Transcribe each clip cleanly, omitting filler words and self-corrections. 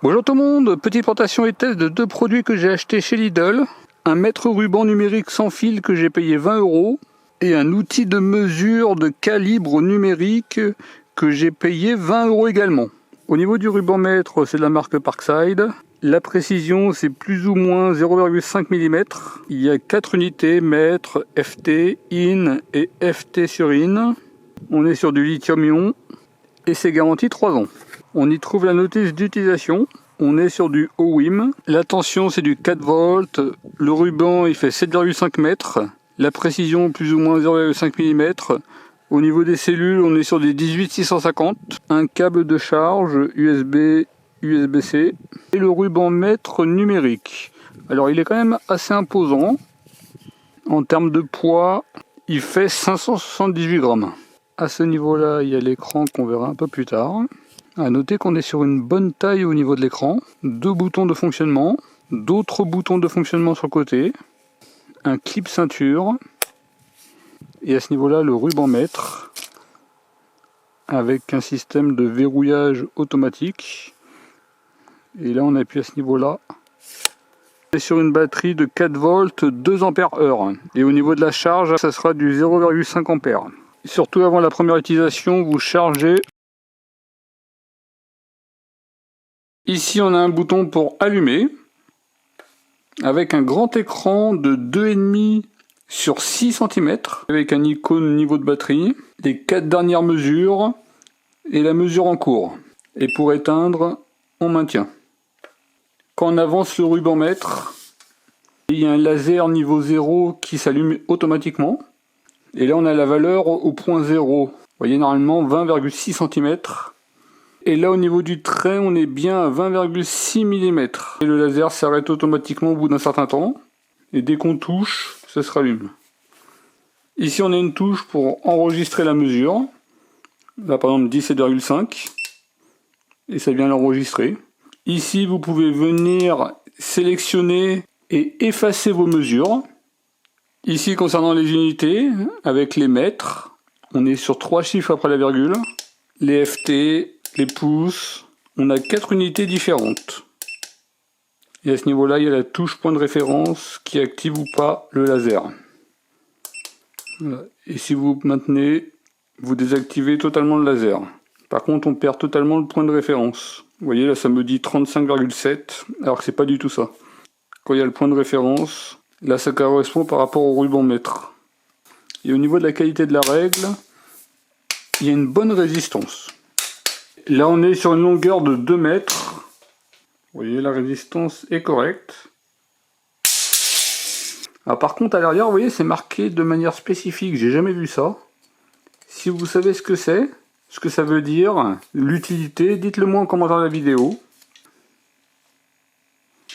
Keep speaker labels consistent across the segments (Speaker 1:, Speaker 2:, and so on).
Speaker 1: Bonjour tout le monde, petite présentation et test de deux produits que j'ai achetés chez Lidl. Un mètre ruban numérique sans fil que j'ai payé 20 € et un outil de mesure de calibre numérique que j'ai payé 20 € également. Au niveau du ruban mètre, c'est de la marque Parkside. La précision, c'est plus ou moins 0,5 mm. Il y a 4 unités, mètre, FT, IN et FT sur IN. On est sur du lithium-ion et c'est garanti 3 ans. On y trouve la notice d'utilisation. On est sur du OWIM. La tension, c'est du 4 volts. Le ruban, il fait 7,5 mètres. La précision, plus ou moins 0,5 mm. Au niveau des cellules, on est sur des 18650. Un câble de charge USB, USB-C. Et le ruban mètre numérique. Alors, il est quand même assez imposant. En termes de poids, il fait 578 grammes. À ce niveau-là, il y a l'écran qu'on verra un peu plus tard. À noter qu'on est sur une bonne taille au niveau de l'écran. 2 boutons de fonctionnement, d'autres boutons de fonctionnement sur le côté, un clip ceinture, et à ce niveau-là le ruban mètre, avec un système de verrouillage automatique. Et là on appuie à ce niveau-là. On est sur une batterie de 4 volts, 2 ampères heure. Et au niveau de la charge, ça sera du 0,5 ampères. Surtout avant la première utilisation, vous chargez. Ici, on a un bouton pour allumer, avec un grand écran de 2,5 sur 6 cm, avec un icône niveau de batterie, les 4 dernières mesures, et la mesure en cours. Et pour éteindre, on maintient. Quand on avance le ruban mètre, il y a un laser niveau 0 qui s'allume automatiquement. Et là, on a la valeur au point 0. Vous voyez, normalement 20,6 cm. Et là, au niveau du trait, on est bien à 20,6 mm. Et le laser s'arrête automatiquement au bout d'un certain temps. Et dès qu'on touche, ça se rallume. Ici, on a une touche pour enregistrer la mesure. Là, par exemple, 17,5. Et ça vient l'enregistrer. Ici, vous pouvez venir sélectionner et effacer vos mesures. Ici, concernant les unités, avec les mètres, on est sur 3 chiffres après la virgule. Les FT, les pouces, on a 4 unités différentes. Et à ce niveau-là, il y a la touche point de référence qui active ou pas le laser. Voilà. Et si vous maintenez, vous désactivez totalement le laser. Par contre, on perd totalement le point de référence. Vous voyez, là, ça me dit 35,7, alors que c'est pas du tout ça. Quand il y a le point de référence, là, ça correspond par rapport au ruban mètre. Et au niveau de la qualité de la règle, il y a une bonne résistance. Là, on est sur une longueur de 2 mètres. Vous voyez, la résistance est correcte. Alors, par contre, à l'arrière, vous voyez, c'est marqué de manière spécifique. J'ai jamais vu ça. Si vous savez ce que c'est, ce que ça veut dire, l'utilité, dites-le moi en commentaire de la vidéo.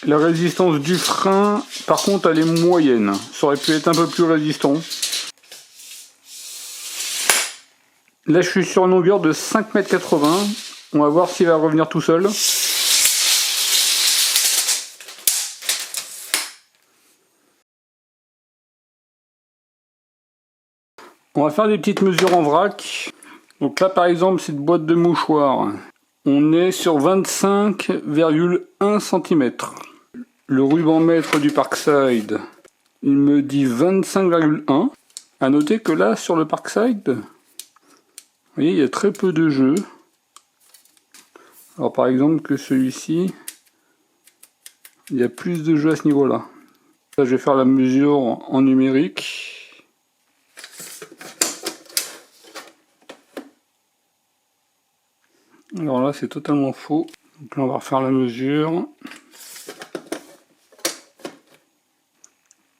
Speaker 1: La résistance du frein, par contre, elle est moyenne. Ça aurait pu être un peu plus résistant. Là, je suis sur une longueur de 5,80 m. On va voir s'il va revenir tout seul. On va faire des petites mesures en vrac. Donc là, par exemple, cette boîte de mouchoirs, on est sur 25,1 cm. Le ruban mètre du Parkside, il me dit 25,1. À noter que là, sur le Parkside, vous voyez, il y a très peu de jeux. Alors par exemple que celui-ci, il y a plus de jeux à ce niveau-là. Là, je vais faire la mesure en numérique. Alors là, c'est totalement faux. Donc là, on va refaire la mesure.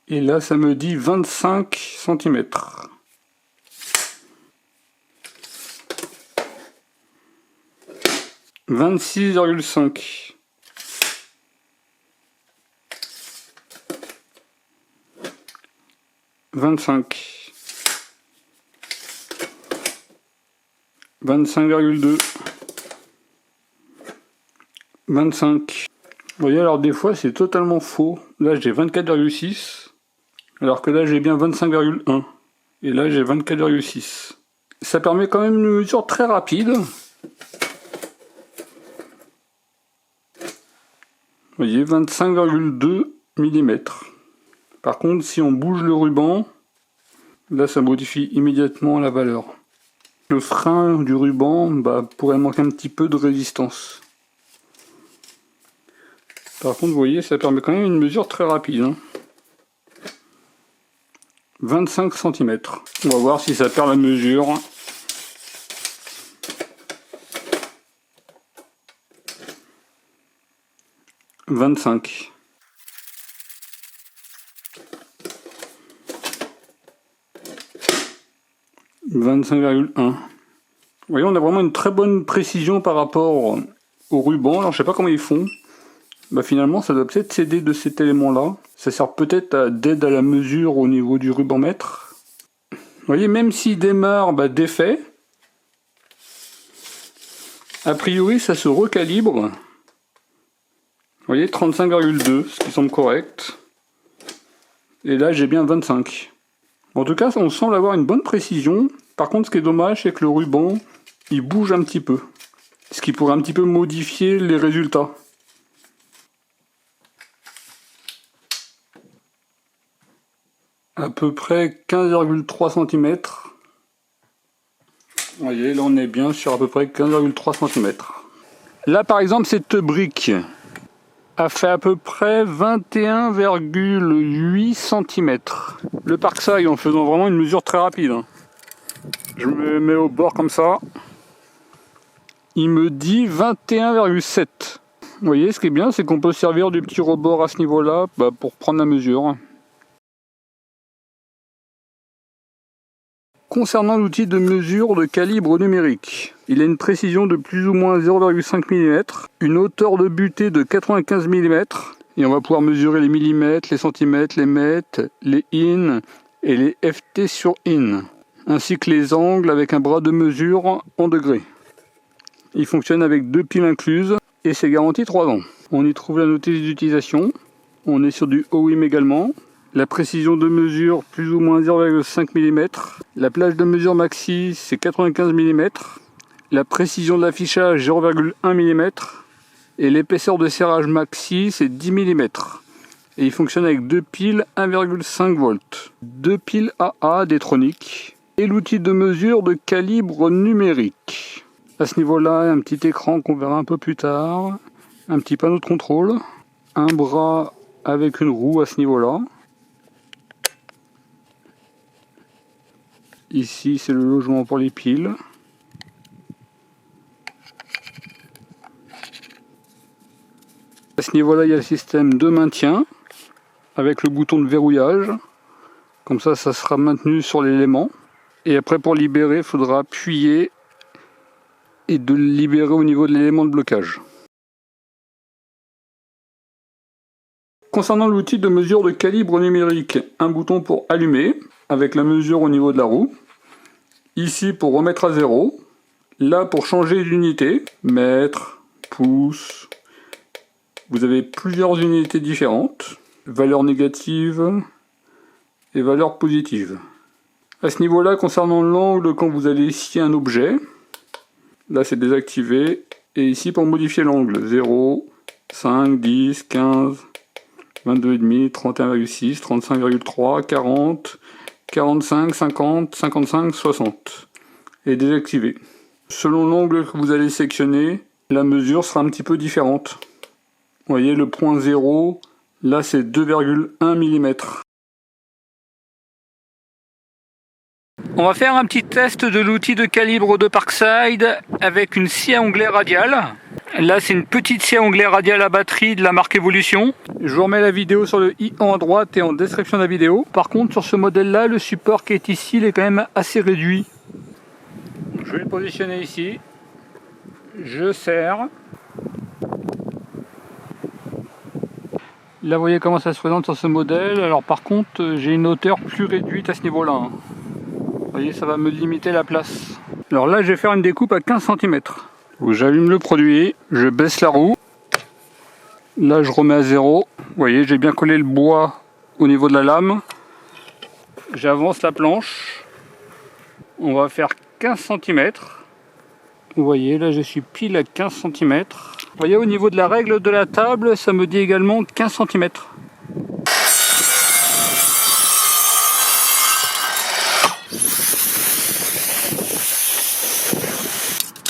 Speaker 1: Et là, ça me dit 25 cm. 26,5. 25. 25,2. 25. Vous voyez, alors des fois c'est totalement faux. Là j'ai 24,6. Alors que là j'ai bien 25,1. Et là j'ai 24,6. Ça permet quand même une mesure très rapide. voyez, 25,2 mm. Par contre, si on bouge le ruban, là ça modifie immédiatement la valeur. Le frein du ruban pourrait manquer un petit peu de résistance. Par contre, vous voyez, ça permet quand même une mesure très rapide. 25 cm. On va voir si ça perd la mesure. « 25. » 25,1. Vous voyez, on a vraiment une très bonne précision par rapport au ruban. Alors, je sais pas comment ils font. Finalement, ça doit peut-être s'aider de cet élément-là. Ça sert peut-être d'aide à la mesure au niveau du ruban mètre. Vous voyez, même s'il démarre défait, a priori, ça se recalibre. Vous voyez, 35,2, ce qui semble correct. Et là, j'ai bien 25. En tout cas, on semble avoir une bonne précision. Par contre, ce qui est dommage, c'est que le ruban, il bouge un petit peu. Ce qui pourrait un petit peu modifier les résultats. À peu près 15,3 cm. Vous voyez, là on est bien sur à peu près 15,3 cm. Là par exemple, cette brique a fait à peu près 21,8 cm. Le Parkside, en faisant vraiment une mesure très rapide. Je me mets au bord comme ça. Il me dit 21,7. Vous voyez, ce qui est bien, c'est qu'on peut servir du petit rebord à ce niveau-là pour prendre la mesure. Concernant l'outil de mesure de calibre numérique, il a une précision de plus ou moins 0,5 mm, une hauteur de butée de 95 mm, et on va pouvoir mesurer les millimètres, les centimètres, les mètres, les in et les ft sur in, ainsi que les angles avec un bras de mesure en degrés. Il fonctionne avec 2 piles incluses et c'est garanti 3 ans. On y trouve la notice d'utilisation, on est sur du OIM également. La précision de mesure plus ou moins 0,5 mm. La plage de mesure maxi c'est 95 mm. La précision de l'affichage 0,1 mm. Et l'épaisseur de serrage maxi c'est 10 mm. Et il fonctionne avec 2 piles 1,5 volts. 2 piles AA Detronic. Et l'outil de mesure de calibre numérique. À ce niveau-là, un petit écran qu'on verra un peu plus tard. Un petit panneau de contrôle. Un bras avec une roue à ce niveau-là. Ici, c'est le logement pour les piles. À ce niveau-là, il y a le système de maintien avec le bouton de verrouillage. Comme ça, ça sera maintenu sur l'élément. Et après, pour libérer, il faudra appuyer et de le libérer au niveau de l'élément de blocage. Concernant l'outil de mesure de calibre numérique, un bouton pour allumer avec la mesure au niveau de la roue. Ici pour remettre à 0, là pour changer d'unité, mètre, pouce, vous avez plusieurs unités différentes, valeurs négatives et valeurs positives. À ce niveau-là, concernant l'angle, quand vous allez scier un objet, là c'est désactivé, et ici pour modifier l'angle, 0, 5, 10, 15, 22,5, 31,6, 35,3, 40, 45, 50, 55, 60 et désactivé. Selon l'angle que vous allez sectionner, la mesure sera un petit peu différente. Vous voyez le point 0, là c'est 2,1 mm. On va faire un petit test de l'outil de calibre de Parkside avec une scie à onglet radial. Là c'est une petite scie à onglet radial à batterie de la marque Evolution. Je vous remets la vidéo sur le i en à droite et en description de la vidéo. Par contre sur ce modèle là, le support qui est ici il est quand même assez réduit. Je vais le positionner ici. Je serre. Là vous voyez comment ça se présente sur ce modèle. Alors par contre j'ai une hauteur plus réduite à ce niveau là. Vous voyez, ça va me limiter la place. Alors là je vais faire une découpe à 15 cm. J'allume le produit, je baisse la roue. Là je remets à 0. Vous voyez, j'ai bien collé le bois au niveau de la lame. J'avance la planche. On va faire 15 cm. Vous voyez, là je suis pile à 15 cm. Vous voyez, au niveau de la règle de la table, ça me dit également 15 cm.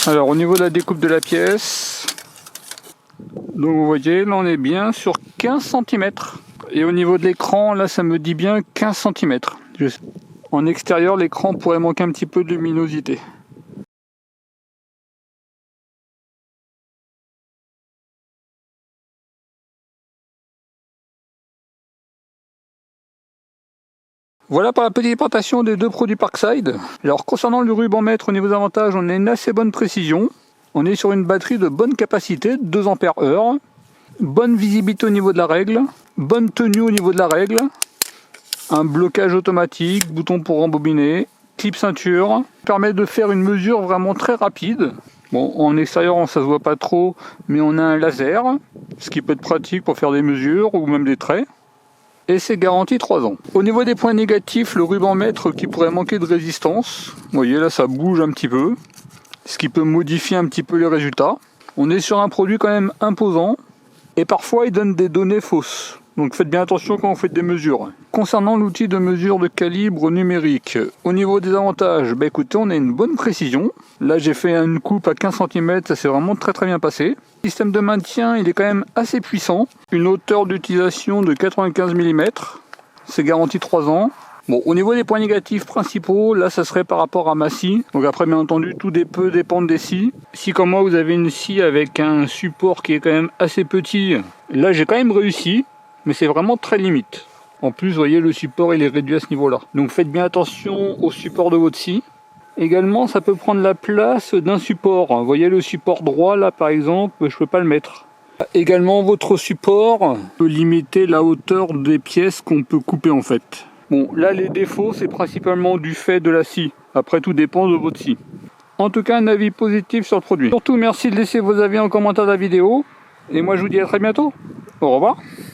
Speaker 1: Alors au niveau de la découpe de la pièce, donc vous voyez, là on est bien sur 15 cm. Et au niveau de l'écran, là ça me dit bien 15 cm. En extérieur, l'écran pourrait manquer un petit peu de luminosité. Voilà pour la petite présentation des deux produits Parkside. Alors concernant le ruban mètre, au niveau des avantages, on a une assez bonne précision. On est sur une batterie de bonne capacité, 2 Ah. Bonne visibilité au niveau de la règle. Bonne tenue au niveau de la règle. Un blocage automatique, bouton pour rembobiner. Clip ceinture. Permet de faire une mesure vraiment très rapide. Bon, en extérieur, ça se voit pas trop, mais on a un laser. Ce qui peut être pratique pour faire des mesures ou même des traits. Et c'est garanti 3 ans. Au niveau des points négatifs, le ruban mètre qui pourrait manquer de résistance. Vous voyez là, ça bouge un petit peu, ce qui peut modifier un petit peu les résultats. On est sur un produit quand même imposant et parfois il donne des données fausses. Donc faites bien attention quand vous faites des mesures. Concernant l'outil de mesure de calibre numérique, au niveau des avantages, écoutez, on a une bonne précision. Là j'ai fait une coupe à 15 cm, ça s'est vraiment très bien passé. Le système de maintien, il est quand même assez puissant. Une hauteur d'utilisation de 95 mm. C'est garanti 3 ans. Bon, au niveau des points négatifs principaux, là ça serait par rapport à ma scie. Donc après bien entendu tout peut dépendre des scies. Si comme moi vous avez une scie avec un support qui est quand même assez petit, là j'ai quand même réussi, mais c'est vraiment très limite. En plus vous voyez le support il est réduit à ce niveau là. Donc faites bien attention au support de votre scie. Également ça peut prendre la place d'un support. Vous voyez le support droit là par exemple, je peux pas le mettre. Également votre support peut limiter la hauteur des pièces qu'on peut couper en fait. Bon, là les défauts c'est principalement du fait de la scie. Après tout dépend de votre scie. En tout cas un avis positif sur le produit. Surtout merci de laisser vos avis en commentaire de la vidéo. Et moi je vous dis à très bientôt. Au revoir.